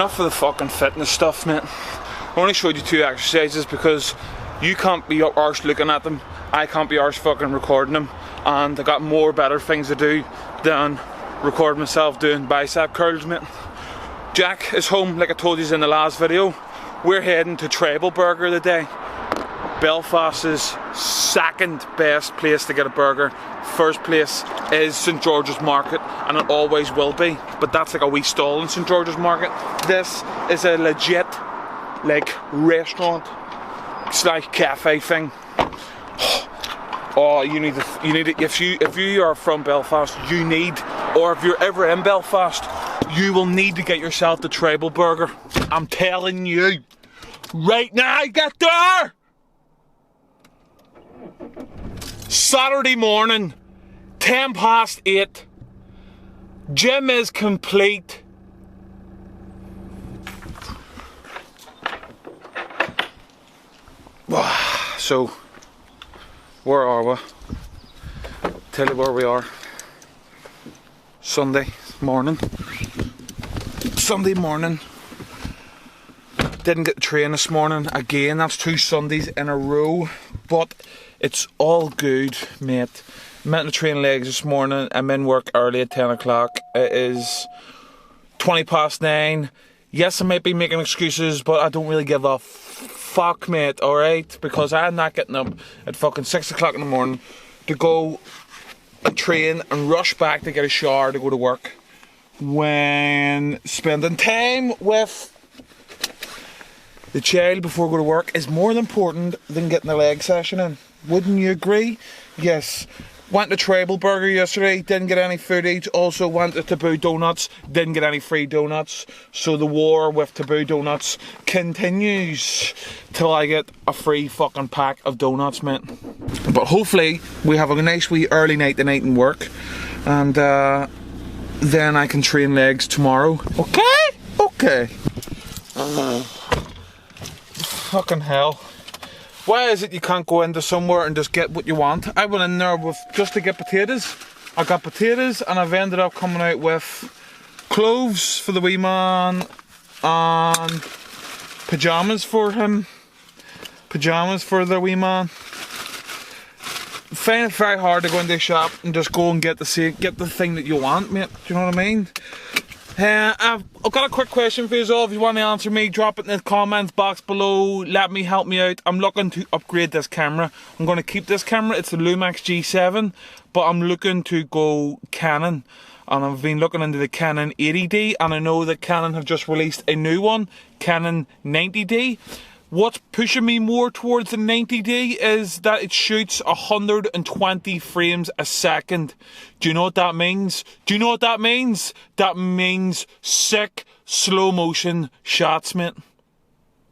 enough of the fucking fitness stuff, mate. I only showed you 2 exercises because you can't be arse looking at them, I can't be arse fucking recording them, and I got more better things to do than record myself doing bicep curls, mate. Jack is home, like I told you in the last video. We're heading to Treble Burger today. Belfast's second best place to get a burger. First place is St George's Market, and it always will be, but that's like a wee stall in St George's Market. This is a legit like restaurant slash cafe thing. Oh, you need to, if you are from Belfast, or if you're ever in Belfast, you will need to get yourself the Treble Burger. I'm telling you right now, get there. Saturday morning, 8:10. Gym is complete. So, where are we? Tell you where we are. Sunday morning. Didn't get the train this morning. Again, that's 2 Sundays in a row. But it's all good, mate. Met the train legs this morning. I'm in work early at 10 o'clock. It is 9:20. Yes, I might be making excuses, but I don't really give a fuck, mate, alright? Because I'm not getting up at fucking 6 o'clock in the morning to go and train and rush back to get a shower to go to work, when spending time with the child before I go to work is more important than getting a leg session in. Wouldn't you agree? Yes. Went to Treble Burger yesterday, didn't get any footage. Also went to Taboo Donuts, didn't get any free donuts. So the war with Taboo Donuts continues till I get a free fucking pack of donuts, mate. But hopefully we have a nice wee early night tonight in work, and then I can train legs tomorrow. Okay? Okay. Fucking hell. Why is it you can't go into somewhere and just get what you want? I went in there with just to get potatoes. I got potatoes, and I've ended up coming out with clothes for the wee man and pyjamas for him. Pyjamas for the wee man. Find it very hard to go into a shop and just go and get the thing that you want, mate. Do you know what I mean? I've got a quick question for you all. If you want to answer me, drop it in the comments box below. Help me out. I'm looking to upgrade this camera. I'm going to keep this camera. It's the Lumix G7, but I'm looking to go Canon. And I've been looking into the Canon 80D, and I know that Canon have just released a new one, Canon 90D. What's pushing me more towards the 90D is that it shoots 120 frames a second. Do you know what that means? That means sick, slow motion shots, mate.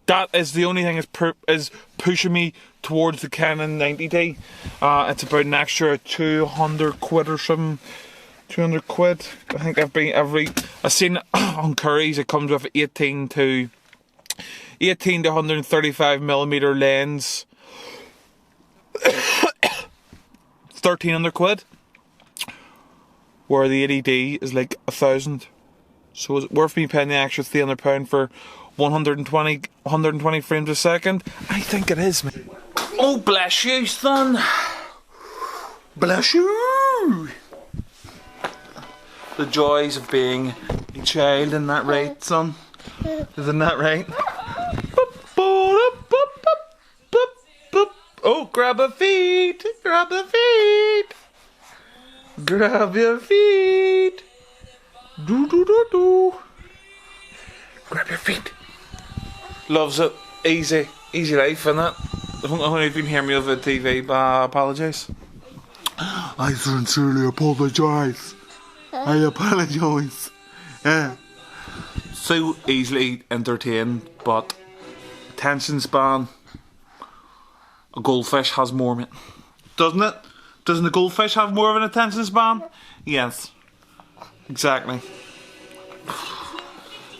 That is the only thing is pushing me towards the Canon 90D. It's about an extra 200 quid or something. 200 quid. I think I've seen on Curry's it comes with 18 to 135mm lens. 1300 quid. Where the 80D is like 1,000. So is it worth me paying the extra £300 for 120 frames a second? I think it is, mate. Oh, bless you, son. Bless you. The joys of being a child, isn't that right, son? Isn't that right? Oh, grab a feet, grab the feet, grab your feet, do do do do. Grab your feet. Loves it. Easy life, isn't it? I don't know if you can hear me over the TV, but I apologise. I sincerely apologise. I apologise. Yeah. So easily entertained, but attention span, a goldfish has more, mate. Doesn't it? Doesn't the goldfish have more of an attention span? Yes. Exactly.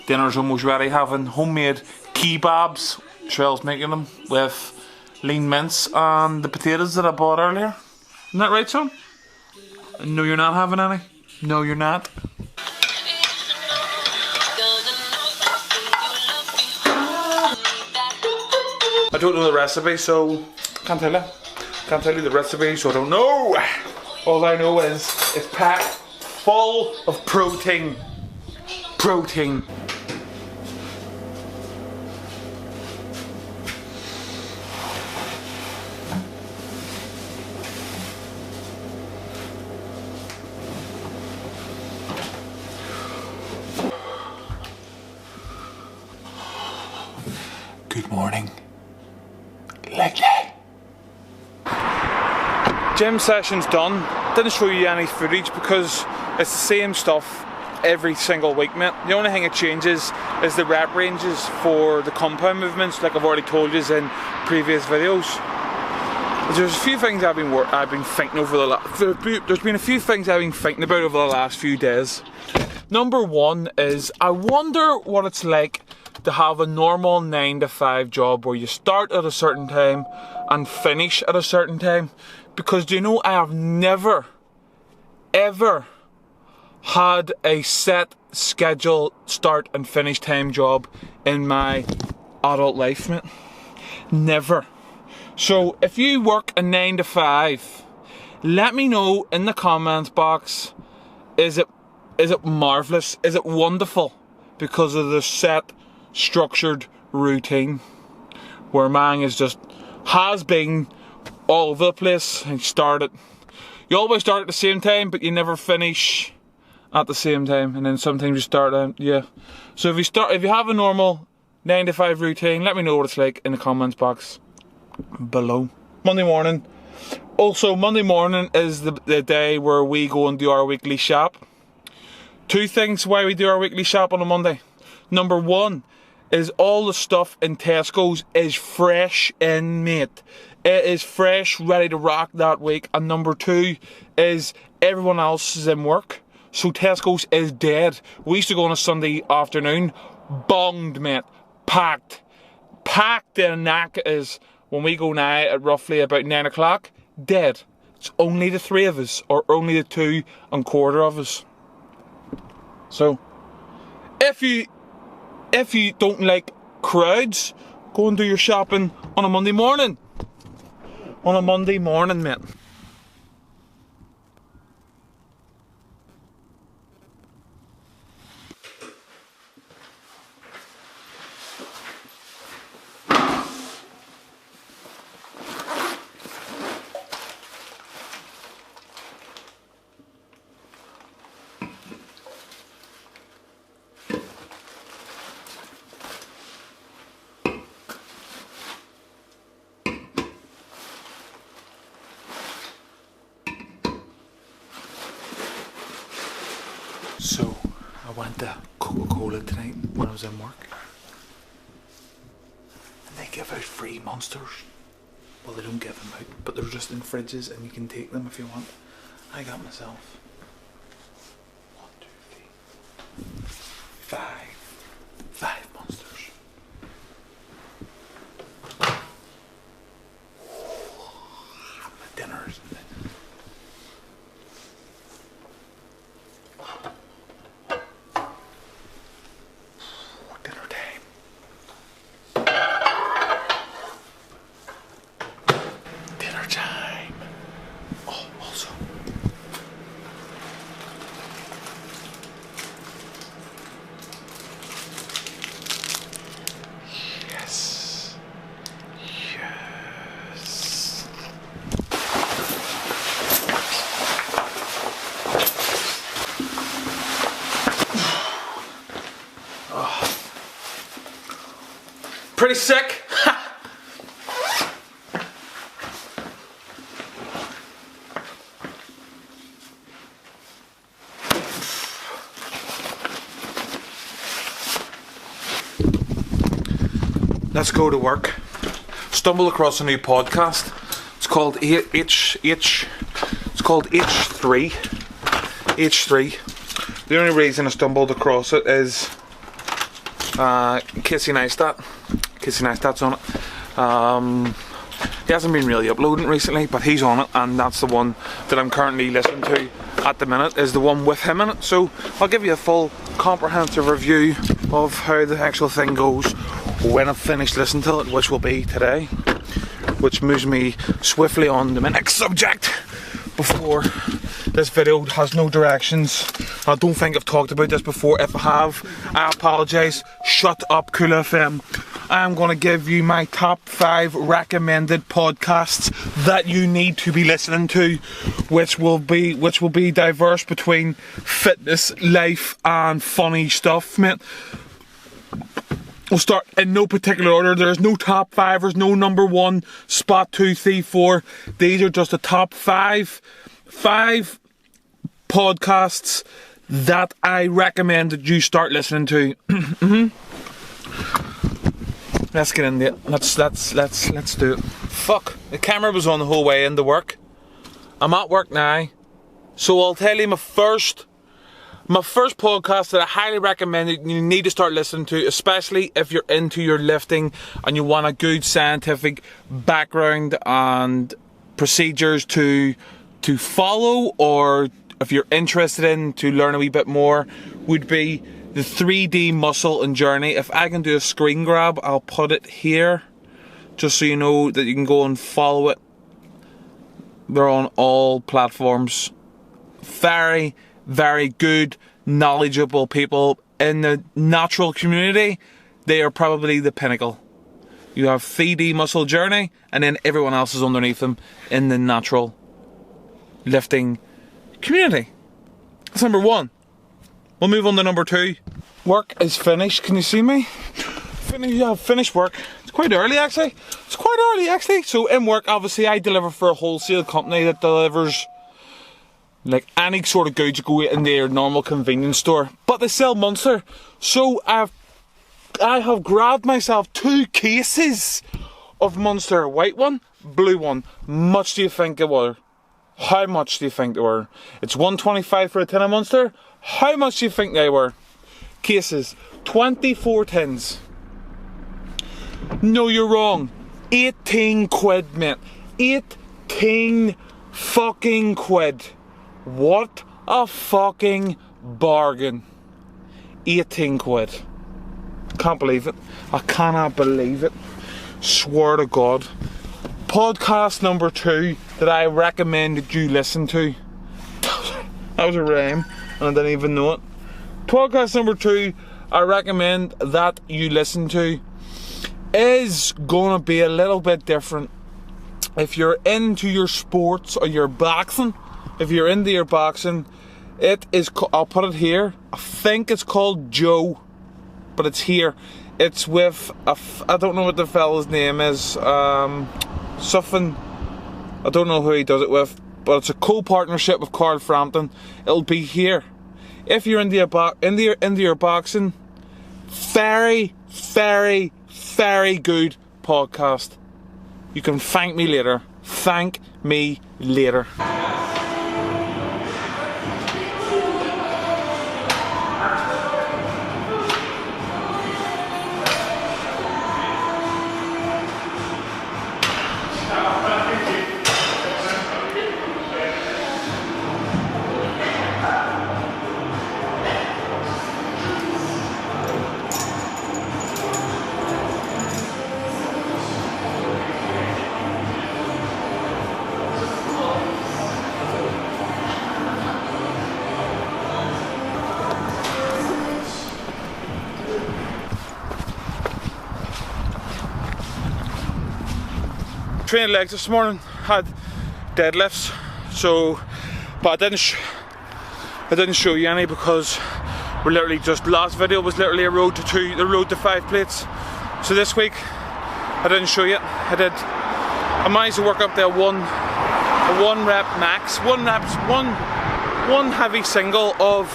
Dinner's almost ready. Having homemade kebabs. Shrell's making them with lean mince and the potatoes that I bought earlier. Isn't that right, son? No, you're not having any. No, you're not. I don't know the recipe, so can't tell you. Can't tell you the recipe, so I don't know. All I know is it's packed full of protein. Protein. Good morning. Leg day. Gym session's done. Didn't show you any footage because it's the same stuff every single week, mate. The only thing it changes is the rep ranges for the compound movements, like I've already told you in previous videos. There's a few things I've been thinking over there's been a few things I've been thinking about over the last few days. Number one is I wonder what it's like to have a normal 9 to 5 job where you start at a certain time and finish at a certain time. Because do you know, I have never, ever had a set schedule start and finish time job in my adult life, mate. Never. So if you work a 9 to 5, let me know in the comments box, is it marvellous? Is it wonderful? Because of the set structured routine where mine is just has been all over the place. And you always start at the same time, but you never finish at the same time, and then sometimes you start so if you have a normal 9 to 5 routine, let me know what it's like in the comments box below. Monday morning. Also, Monday morning is the day where we go and do our weekly shop. Two things why we do our weekly shop on a Monday. Number one is all the stuff in Tesco's is fresh in, mate. It is fresh, ready to rock that week. And number two is everyone else is in work, so Tesco's is dead. We used to go on a Sunday afternoon, bonged, mate, packed. Packed in a knack is when we go now at roughly about 9 o'clock, dead. It's only the 3 of us, or only the 2 1/4 of us. So, if you don't like crowds, go and do your shopping on a Monday morning. On a Monday morning, mate. So, I went to Coca-Cola tonight when I was in work. And they give out free Monsters. Well, they don't give them out, but they're just in fridges and you can take them if you want. I got myself 1, 2, 3, 5 Monsters. My dinners. Pretty sick. Let's go to work. Stumbled across a new podcast. It's called H3. H3. The only reason I stumbled across it is Casey Neistat's on it. He hasn't been really uploading recently, but he's on it, and that's the one that I'm currently listening to at the minute, is the one with him in it. So I'll give you a full comprehensive review of how the actual thing goes when I've finished listening to it, which will be today, which moves me swiftly on to my next subject before this video has no directions. I don't think I've talked about this before. If I have, I apologise. Shut up, Cool FM. I'm going to give you my top 5 recommended podcasts that you need to be listening to, which will be diverse between fitness, life and funny stuff, mate. We'll start in no particular order. There's no top 5, there's no number 1, spot 2, 3, 4. These are just the top 5 podcasts that I recommend that you start listening to. Let's get into it. Let's do it. Fuck. The camera was on the whole way into work. I'm at work now. So I'll tell you my first podcast that I highly recommend that you need to start listening to, especially if you're into your lifting and you want a good scientific background and procedures to follow, or if you're interested in to learn a wee bit more, would be the 3D Muscle and Journey. If I can do a screen grab, I'll put it here, just so you know that you can go and follow it. They're on all platforms. Very, very good, knowledgeable people in the natural community. They are probably the pinnacle. You have 3D Muscle Journey, and then everyone else is underneath them in the natural lifting community. That's number 1. We'll move on to number 2. Work is finished. Can you see me? Finished work. It's quite early actually. So in work, obviously, I deliver for a wholesale company that delivers like any sort of goods you go in their normal convenience store, but they sell Munster. So I have grabbed myself 2 cases of Munster, white one, blue one. Much do you think they were? How much do you think they were? It's $1.25 for a tin of Munster. How much do you think they were? Cases, 24 tins. No, you're wrong. 18 quid, mate. 18 fucking quid. What a fucking bargain. 18 quid. Can't believe it. I cannot believe it. Swear to God. Podcast number 2 that I recommend that you listen to. That was a rhyme and I didn't even know it. Podcast number 2 I recommend that you listen to is gonna be a little bit different. If you're into your sports or your boxing, it is, I'll put it here, I think it's called Joe, but it's here. It's with, I don't know what the fella's name is, something, I don't know who he does it with, but it's a co-partnership with Carl Frampton. It'll be here. If you're into your boxing, very, very, very good podcast. You can thank me later. Thank me later. Trained legs this morning, had deadlifts, so, but I didn't show you any because we're literally just, last video was literally a road to 5 plates. So this week I didn't show you. I managed to work up there a one rep max, one heavy single of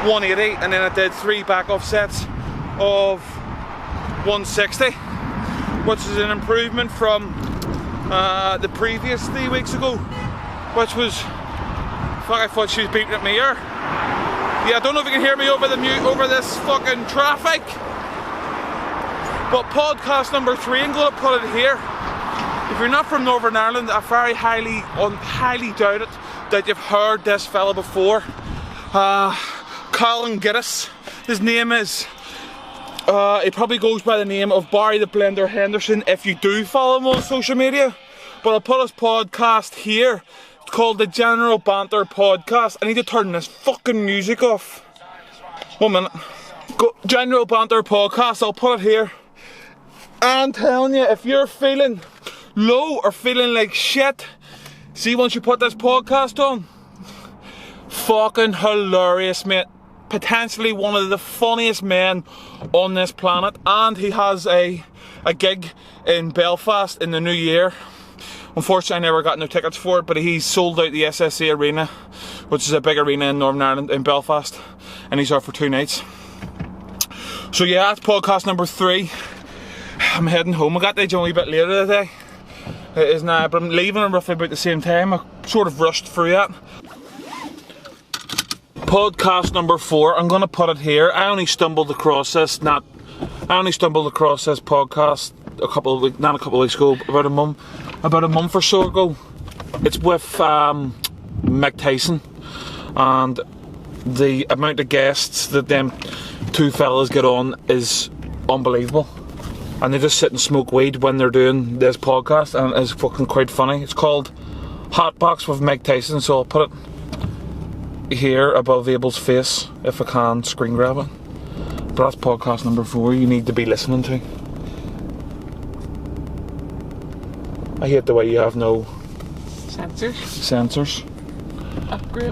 180, and then I did 3 back off sets of 160, which is an improvement from the previous 3 weeks ago, which was, fuck, I thought she was beeping at me here. Yeah, I don't know if you can hear me over this fucking traffic. But podcast number 3, I'm going to put it here. If you're not from Northern Ireland, I very highly doubt it that you've heard this fella before. Colin Giddis, his name is. He probably goes by the name of Barry the Blender Henderson if you do follow him on social media. But I'll put his podcast here. It's called the General Banter Podcast. I need to turn this fucking music off. 1 minute. General Banter Podcast, I'll put it here. I'm telling you, if you're feeling low or feeling like shit, see, once you put this podcast on, fucking hilarious, mate. Potentially one of the funniest men on this planet, and he has a gig in Belfast in the new year. Unfortunately, I never got no tickets for it, but he's sold out the SSE Arena, which is a big arena in Northern Ireland, in Belfast, and he's out for 2 nights. So yeah, that's podcast number 3. I'm heading home. I got there a wee bit later today. It is now, but I'm leaving roughly about the same time. I sort of rushed through that. Podcast number 4. I'm gonna put it here. I only stumbled across this podcast not a couple of weeks ago, about a month or so ago. It's with Mike Tyson, and the amount of guests that them 2 fellas get on is unbelievable. And they just sit and smoke weed when they're doing this podcast, and it's fucking quite funny. It's called Hotbox with Mike Tyson, so I'll put it here above Abel's face if I can screen grab it. But that's podcast number 4 you need to be listening to. I hate the way you have no sensors. Upgrade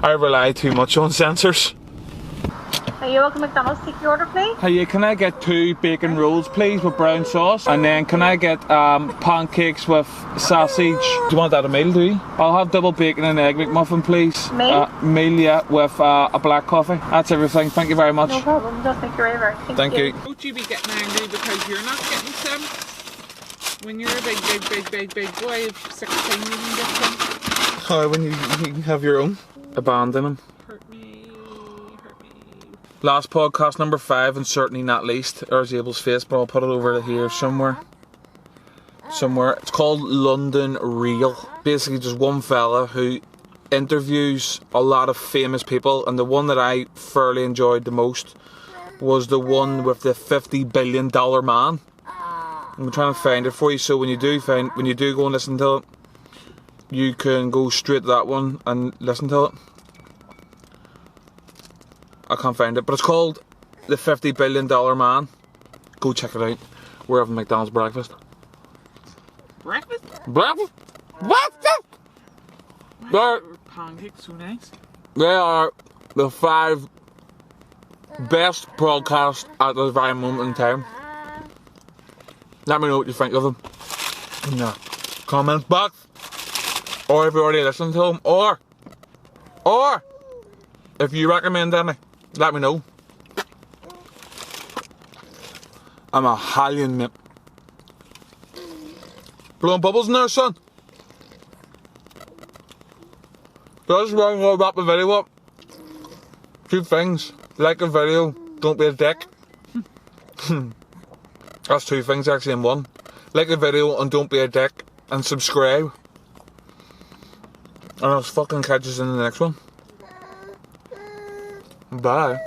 I rely too much on sensors. Are you welcome McDonald's? Take your order, please. Hey, can I get 2 bacon rolls, please, with brown sauce? And then can I get pancakes with sausage? Do you want that a meal, do you? I'll have double bacon and egg McMuffin, please. Meal? Meal, yeah, with a black coffee. That's everything. Thank you very much. No problem. Just thank you very much. Thank you. Don't you be getting angry because you're not getting some? When you're a big boy of 16, you can get some. Oh, when you can have your own. Abandon them. Hurt me. Last podcast number 5, and certainly not least, there's Abel's face, but I'll put it over here somewhere. It's called London Real. Basically just one fella who interviews a lot of famous people, and the one that I fairly enjoyed the most was the one with the $50 billion man. I'm trying to find it for you, so when you do go and listen to it, you can go straight to that one and listen to it. I can't find it, but it's called The $50 Billion Man. Go check it out. We're having McDonald's breakfast. Breakfast? Breakfast? They're pancakes so nice. They are the 5 best podcasts at this very moment in time. Let me know what you think of them in the comments box, or if you already listened to them, or if you recommend any, let me know. I'm a Hallion, mate. Blowing bubbles in there, son. So this is where I'm going to wrap the video up. 2 things. Like the video, don't be a dick. That's 2 things actually in one. Like the video and don't be a dick. And subscribe. And I'll fucking catch us in the next one. Bye.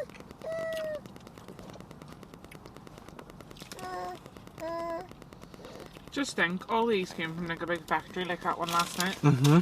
Just think, all these came from like a big factory like that one last night. Mm-hmm.